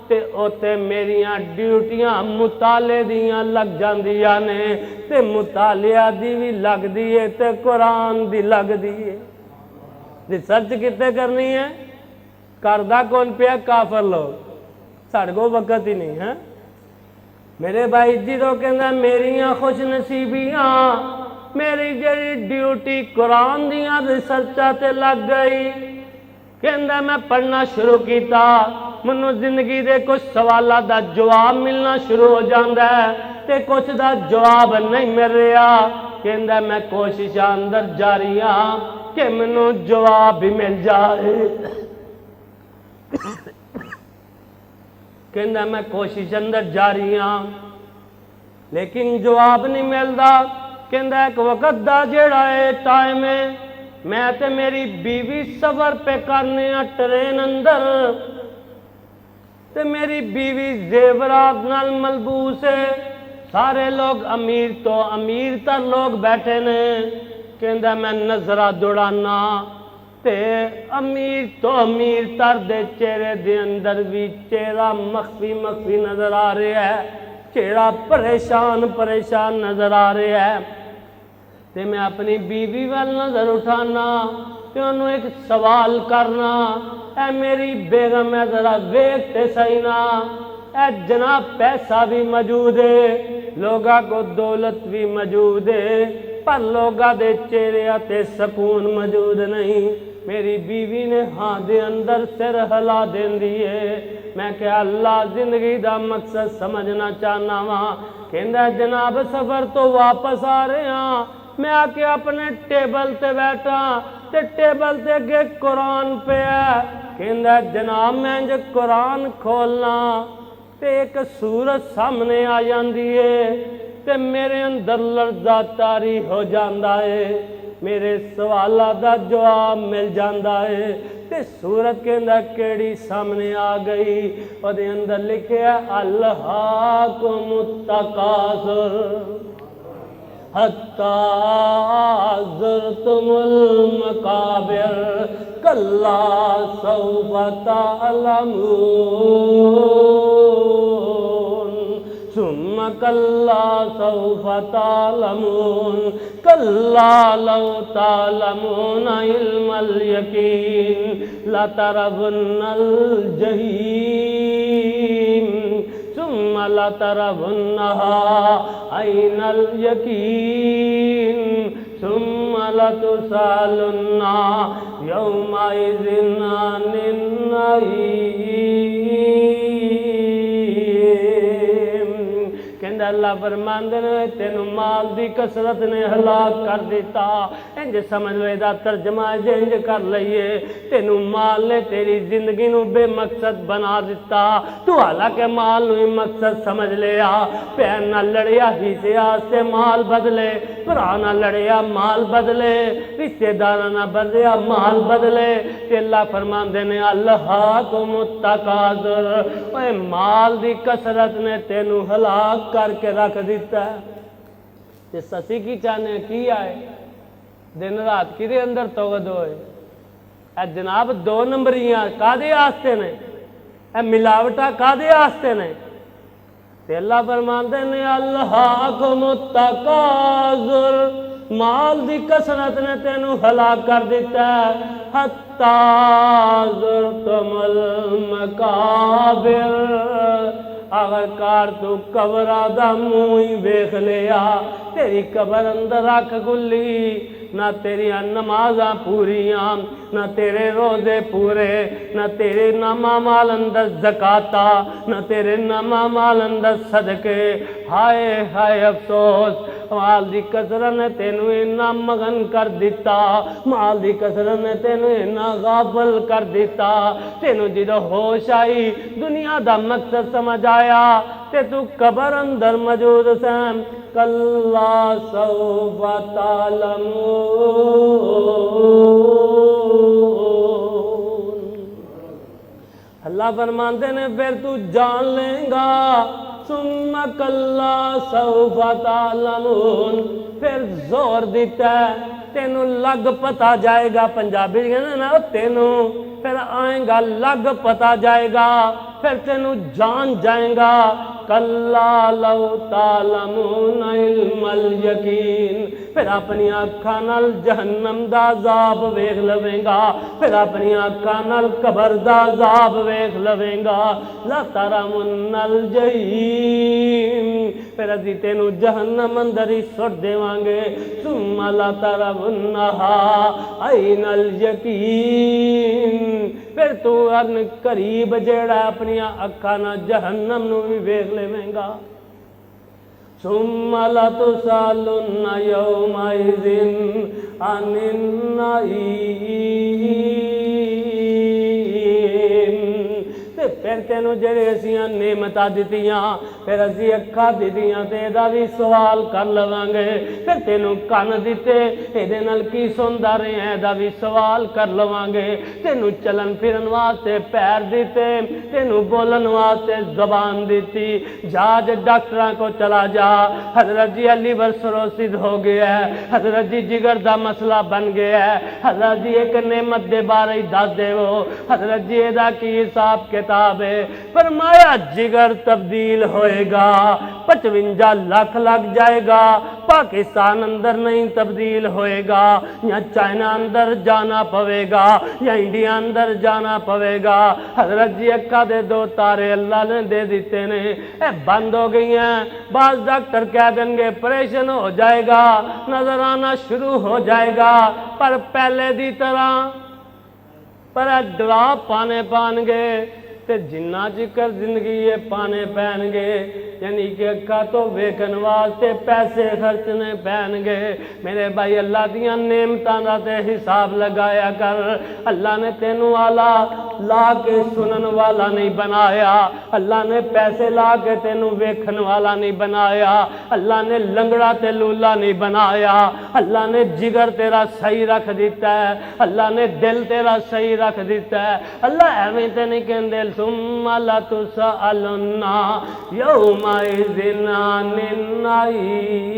ते उत्ते मेरियां ड्यूटियां मुताले दियां लग जांदियां ने, ते मुतालिया दी भी लगदी है ते कुरान दी लगदी है। रिसर्च कितने करनी है, करदा कौन पिया? काफर लोग। साढ़े को वक्त ही नहीं है। मेरे भाई जी तो कहना मेरियां खुश नसीबियां, मेरी जी ड्यूटी कुरान दियां रिसर्चा ते लग गई। कहना मैं पढ़ना शुरू किया, मैनू जिंदगी के कुछ सवालों का जवाब मिलना शुरू हो जाता है, ते कुछ का जवाब नहीं मिल रहा। कहना मैं कोशिश अंदर जारी हाँ कि मैनू जवाब भी मिल जाए। कहना मैं कोशिश अंदर जारी हाँ लेकिन जवाब नहीं मिलता। कहना एक वक्त का जेड़ा है टाइम है, मैं ते मेरी बीवी सफर पे करने ट्रेन अंदर, ते मेरी बीवी जेवरात नाल मलबूस है। सारे लोग अमीर तो अमीर तर लोग बैठे ने। कहंदा मैं नजरा दौड़ाना ते अमीर तो अमीर तर दे चेहरे दे अंदर भी चेहरा मख्फी मख्फी नजर आ रहा है, चेहरा परेशान परेशान नजर आ रहा है। ते मैं अपनी बीवी वाल नजर उठाना ते उन्होंने एक सवाल करना, ऐ मेरी बेगम है जरा वेख ते सही ना, ऐ जनाब पैसा भी मौजूद है, लोगों को दौलत भी मौजूद है, पर लोगों के चेहरे ते सुकून मौजूद नहीं। मेरी बीवी ने हाँ दे अंदर सिर हिला देंदी है। मैं क्या अल्लाह जिंदगी का मकसद समझना चाहना वा। कहंदा जनाब सफर तो वापस आ रहे हैं, मैं आके अपने टेबल ते बैठा ते टेबल ते अगे कुरान पे है। कहंदा जनाब मैं जो कुरान खोलना ते एक सूरत सामने आ जाती है ते मेरे अंदर लर्जा तारी हो जाता है, मेरे सवालों का जवाब मिल जाता है। ते सूरत के अंदर केड़ी सामने आ गई, ਉਹਦੇ अंदर लिखे अल्लाकुमुत्तकासुर हत्ता ज़ुरतुमुल मकाबिर कल्ला सौफ़ा तअलमून सुम्मा कल्ला सौफ़ा तअलमून कल्ला लौ तअलमून इल्मल यकीन लतरवुन्नल जहीम सुम्मा लतरवुन्नहा ऐनल यकीन सुम्मा लतुसअलुन्ना यौमइज़िन अनिन नईम। कहंदा अल्लाह फरमांदे ने तेनू माल दी कसरत ने हलाक कर दिता। इंज समझ लो इहदा तर्जमा इंज कर लईए, तेनू माल ने तेरी जिंदगी नू बेमकसद बना दिता। तू हालांकि माल नू ही मकसद समझ लिया। भैन नाल लड़िया हिस्से आस्ते माल बदले, भरा नाल लड़िया माल बदले, रिश्तेदारां नाल बदलिया माल बदले। ते अल्लाह फरमांदे ने अल्लाकुमुत्तकासुर, ओए माल दी कसरत ने तेनू हलाक करके रख दिता। ते ससी की चाहने की आए दिन रात कि अंदर तोगद होए। जनाब दो नंबरियां कादे आस्ते ने, मिलावटा कादे आस्ते ने। ते अल्लाह फरमांदे ने अल्लाकुमुत्तकासुर माल दी कसरत ने तेनू हलाक कर दिता है। हत्ता ज़ुरतुमुल मकाबिर, आखिरकार तू कबरा दा मुंह ही वेख लिया। तेरी कबर अंदर अख खुली, ना तेरिया नमाजा पूरियां, ना तेरे रोजे पूरे, ना तेरे नमा माल अंदर ज़काता, ना तेरे नमा माल अंदर सदके। हाय हाय अफसोस, माल दी कसरत ने तेनू इन्ना मगन कर दिता, माल दी कसरत ने तेनू इन्ना गाफल कर दिता। तेनू जो होश आई, दुनिया दा मकसद समझ आया, ते तू कबर अंदर मौजूद सैन। कल्ला सौफ तालमून, अल्लाह फरमाते ने फिर तू जान लेगा। सुम्मा कल्ला सौफ तालमून, फिर जोर दिता तेनू लग पता जाएगा। पंजाबी कहते ना तेनू फिर आएगा लग पता जाएगा, फिर तेनू जान जाएगा। कल्ला लौ तालमून इल्मल यकीन, फिर अपनी अखा नाल जहन्नम दा अज़ाब वेख लवेगा, फिर अपनी अखा नाल कबर दा अज़ाब वेख लवेगा। ला तरमुन्नल जहीम, फिर असी तेनू जहन्नम अंदर ही सुट देवांगे। सुम्मा ला तरमुन्नहा ऐनल यकीन, फिर तू अन करीब जेड़ा अपनी अखा नाल जहन्नम नू भी वेख लेवेगा। सुम्मा लतुसअलुन्ना यौमइज़िन अनिन नईम, फिर तेनू जेड़े असियां नेमतां दित्तियां, फिर असी अखा दित्तियां ते एदा भी सवाल कर लवांगे। फिर तेनू कन दिते, एदे नाल की सुनदा रहा, एदा भी सवाल कर लवांगे। तेनू चलन फिरन वास्ते पैर दिते, तेनू बोलन वास्ते जबान दिती। जा डॉक्टरां को चला जा, हजरत जी लीवर सिरोसिस हो गया है, हजरत जी जिगर दा मसला बन गया है, हजरत जी एक नेमत दे बारे दस देवो, हजरत जी एदा की हिसाब किताब है। फरमाया जिगर तब्दील होएगा, 55 लाख लग जाएगा। पाकिस्तान अंदर नहीं तब्दील होएगा, या चाइना अंदर जाना पवेगा, या इंडिया अंदर जाना पवेगा। हजरत जी अक्का दे 2 तारे अल्लाह ने दे दिते ने, बंद हो गई हैं। बाज डॉक्टर कह देंगे ऑपरेशन हो जाएगा, नजर आना शुरू हो जाएगा, पर पहले दी तरह पर डरा पाने पाएंगे ते जिन्ना चिकर जिंदगी ये पाने पैनगे। यानी कि अखा तो वेखन वास्ते पैसे खर्चने पैनगे। मेरे भाई अल्लाह दियां नेमतां दा ते हिसाब लगाया कर। अल्लाह ने तेनू आला ला के सुनन वाला नहीं बनाया, अल्लाह ने पैसे ला के तेनू वेखन वाला नहीं बनाया, अल्लाह ने लंगड़ा ते लूला नहीं बनाया। अल्लाह ने जिगर तेरा सही रख दिता है, अल्लाह ने दिल तेरा सही रख दिता है। अल्लाह एवें ते नहीं कहंदे सुम्मा लतुसअलुन्ना यौमइज़िन अनिन नईम,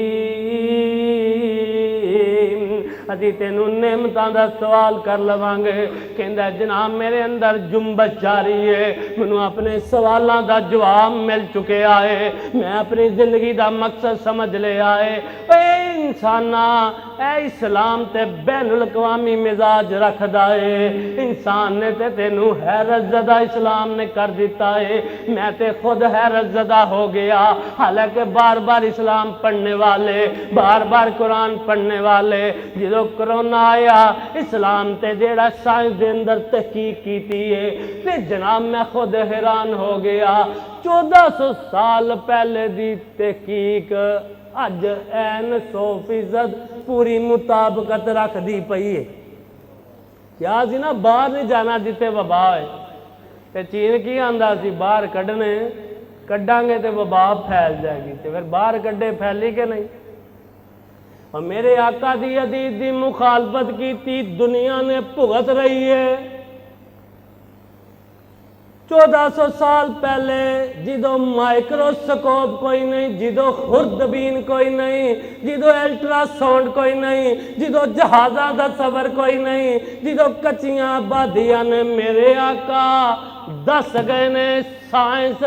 असी तेनू नेमतां दा सवाल कर लवांगे। कहंदा जनाब मेरे अंदर जुम्बश जारी है, मैनू अपने सवालों का जवाब मिल चुकिया है, मैं अपनी जिंदगी का मकसद समझ लिया है। इंसाना ए इस्लाम ते बैनुल अक़वामी मिजाज रखदा है। इंसान ने ते तेनू हैरत ज़दा इस्लाम ने कर दिता है। मैं ते खुद हैरत ज़दा हो गया। हालांकि बार बार इस्लाम पढ़ने वाले, बार बार कुरान पढ़ने वाले, जो कोरोना आया इस्लाम ते जेड़ा साइंस दे अंदर तहकीक की है, ते जनाब मैं खुद हैरान हो गया। 1400 साल पहले दी तहकीक अज एन 100% पूरी मुताबकत रख दी पई है। क्या सी ना बाहर नहीं जाना जिते वबा है, ते चीन की आंदा सी बाहर कढ़ने, कढ़ांगे तो वबा फैल जाएगी, तो फिर बाहर कढ़े फैली के नहीं। और मेरे आका दी हदीस दी मुखालफत की दुनिया ने भुगत रही है। 1400 साल पहले जिदों माइक्रोस्कोप कोई नहीं, जिदों खुर्दबीन कोई नहीं, जिदों अल्ट्रासाउंड कोई नहीं, जिदों जहाज़ां दा सफर कोई नहीं, जिदों कच्चियां आबादियां ने मेरे आका दस गए ने साइंस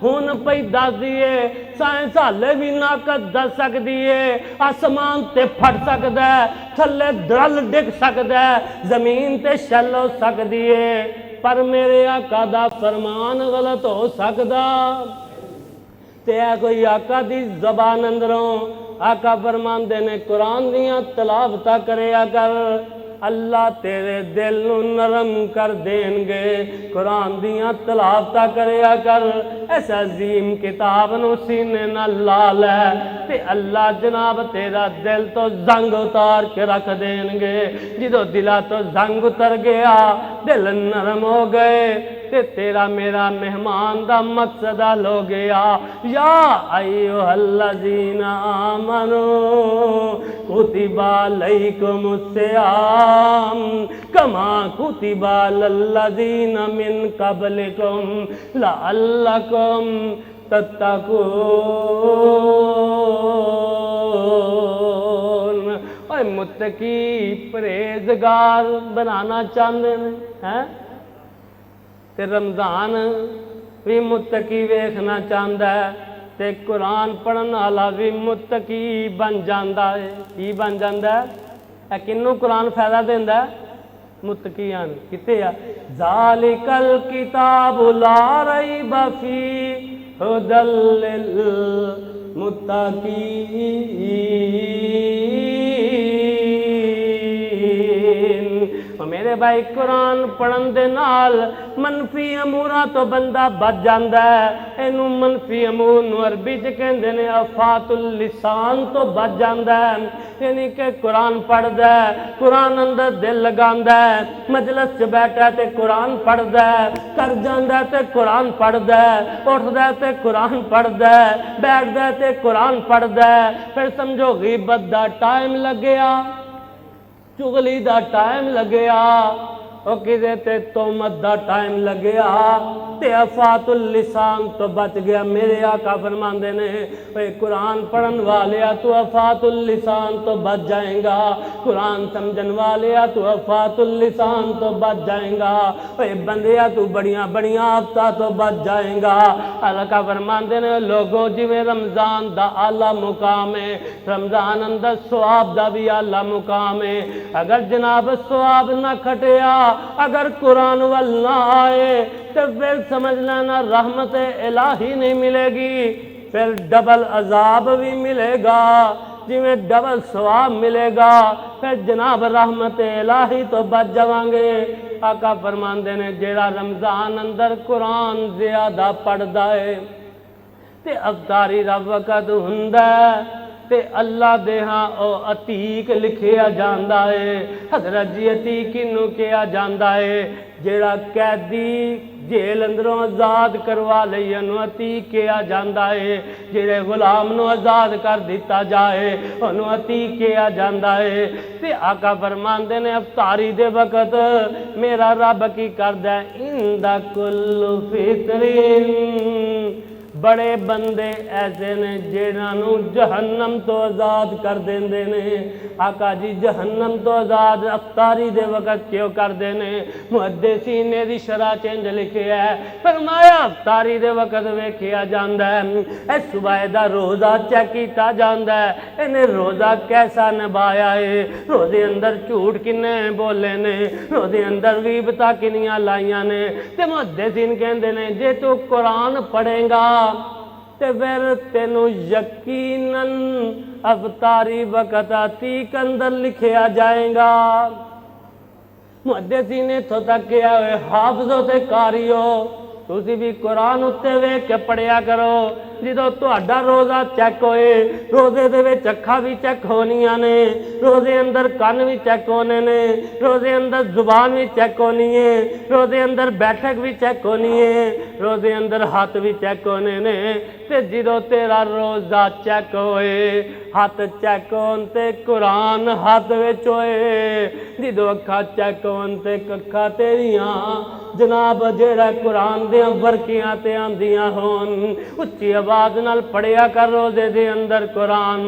हुन पई दस दिए। साइंस हाले भी नाकत दस सकती है, आसमान ते फट सकता है, थले दरल डिग सकता है, जमीन ते शल हो सकती है, पर मेरे आका दा फरमान गलत हो सकदा ते कोई आका दी जबान अंदरों। आका फरमांदे ने कुरान दियां तलावतां करिया कर, अल्लाह तेरे दिल नू नरम कर देंगे। कुरान दियां तलावतां करिया कर, इस अजीम किताब नू सीने नाल ला लै ते अल्लाह जनाब तेरा दिल तो जंग उतार के रख देंगे। जिदों दिला तो जंग उतर गया, दिल नरम हो गए ते तेरा मेरा मेहमान दा मकसद हल हो गया। या अय्युहल्लज़ीना आमनू कुतिबा अलैकुमुस्सियाम कमा कुतिबा अलल्लज़ीना मिन क़ब्लिकुम लअल्लकुम तत्तकून। ओए मुत्तकी परहेज़गार बनाना चाहते हैं ते रमज़ान भी मुत्तकी वेखना चाहता है ते कुरान पढ़न वाला भी मुत्तकी बन जाता है। की बन जाता है? किनू कुरान फायदा देंदा है? मुत्तकियां नूं। कित्थे आ? ज़ालिकल किताबु ला रैब फीह हुदल लिल मुत्तकीन। मेरे भाई कुरान पढ़न दे नाल मनफी अमूरां तो बंदा बच जाता है। इनू मनफी अमूर नूं अरबी च कहंदे ने अफातुल लिसान तो बच जाता है। यानी कि कुरान पढ़दा है, कुरान अंदर दिल लगांदा है, मजलिस च बैठा ते कुरान पढ़दा है, कर जांदा ते कुरान पढ़दा है, उठदा ते कुरान पढ़दा है, बैठदा ते कुरान पढ़दा है। फिर समझो ग़ीबत दा टाइम लग्या, चुगली दा टाइम लग्या, और किसे ते तोहमत दा टाइम लग्या ते अफातुल लिसान तो बच गया। मेरे आका फरमांदे ने भाई कुरान पढ़न वाले तू अफातुल लिसान तो बच जाएगा, कुरान समझन वाले तू अफातुल लिसान तो बच जाएगा। भाई बंदिया तू बड़िया बड़िया आफता तो बच जाएगा। आका फरमांदे ने लोगों जिवें रमज़ान दा आला मुकाम है, रमज़ान अंदर सवाब दा भी आला मुकाम है। अगर जनाब सवाब ना खटिया, अगर कुरान वल ना आए तो फिर समझ लेना रहमत इलाही नहीं मिलेगी, फिर डबल अजाब भी मिलेगा। जिमें डबल सवाब मिलेगा, फिर जनाब रहमत इलाही तो बच जावांगे। आका फरमांदे ने जेड़ा रमज़ान अंदर कुरान ज़्यादा पढ़दा है ते अफ्तारी दा वक़्त हुंदा है ते अल्लाह दे हाँ ओ अतीक लिखिया जाता है। हज़रत जी अतीक किनू किया जाता है? जेड़ा कैदी जेल अंदरों आज़ाद करवा लईए उन्होंने अतीक किया जाता है। जेड़े गुलाम नूं आज़ाद कर दिता जाए उन्होंने अतीक किया जाता है। ते आका फरमांदे ने अफ्तारी दे वक़्त मेरा रब की करदा है इंदा कुल्लु फितरिन। बड़े बंदे ऐसे ने जिन्होंने जहन्नम तो आज़ाद कर देंदे ने। आका जी जहन्नम तो आज़ाद अफ्तारी दे वक़्त क्यों कर देने? मुहद्दिसीन ने दी शरह चेंज लिखे है, फरमाया अफ्तारी दे वक़्त वेखिया जाता है, इस सुबह दा रोज़ा चेक किया जाता है, इन्हें रोज़ा कैसा निभाया है, रोज़े अंदर झूठ किन्ने बोले ने, रोज़े अंदर गीबतां किनियां लाइयां ने। ते मुहद्दिसीन कहंदे ने जे तू कुरान पढ़ेगा ते फिर तेनू यकीनन अफ्तारी वक़्त अतीक अंदर लिखिया जाएगा। मुहद्दिसीन ने इत्थों तक किया हुए हाफिज़ो ते कारियो तुसी भी कुरान उत्ते वेख के पढ़िया करो। जो तुहाडा रोज़ा चेक होए, रोज़े दे विच अखां भी चेक होनियां ने, रोज़े अंदर कन भी चेक होने ने, रोज़े अंदर जुबान भी चेक होनी है, रोज़े अंदर बैठक भी चेक होनी है, रोज़े अंदर हाथ भी चेक होने ने। ते जो तेरा रोज़ा चेक होए, हाथ चेक होन ते कुरान हाथ विच होए, जो अखां चेक होन ते कक्खां तेरियां जनाब जेड़ा कुरान दियां वर्कियां ते आंदियां होन उच्ची आवाज नाल पढ़िया कर रोजे दे अंदर कुरान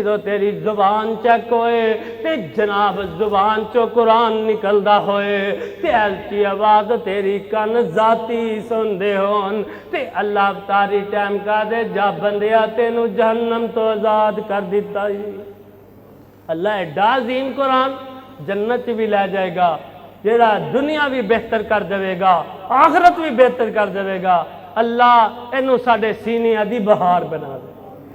जो तेरी जुबान चेक होए ते जनाब जुबान चो कुरान निकलदा होए ते ऐसी आवाज तेरी कन जाती सुनदे होन ते अल्लाह तारी टाइम का दे जा बंदिया तेनू जहन्नम तो आजाद कर दिता ही। अल्लाह एडा अजीम कुरान जन्नत भी लै जाएगा, जेड़ा दुनिया भी बेहतर कर देगा, आखरत भी बेहतर कर देगा। अल्लाह इनू साडे सीनिया दी बहार बना दे,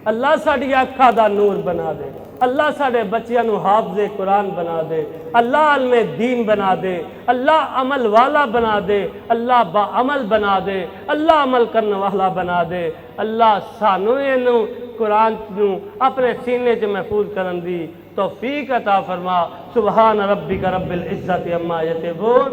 अल्लाह साडी अखा दा नूर बना दे, अल्लाह साडे बच्चियां नू हाफिज़े कुरान बना दे, अल्लाह अल्मे दीन बना दे, अल्लाह अमल वाला बना दे, अल्लाह बाअमल बना दे, अल्लाह अमल करने वाला बना दे। अल्लाह सानू इनू कुरान नू अपने सीने च महफूज करन दी तौफीक अता फरमा। सुबहान रब्बिका रब्बिल इज्जति अम्मा यसिफून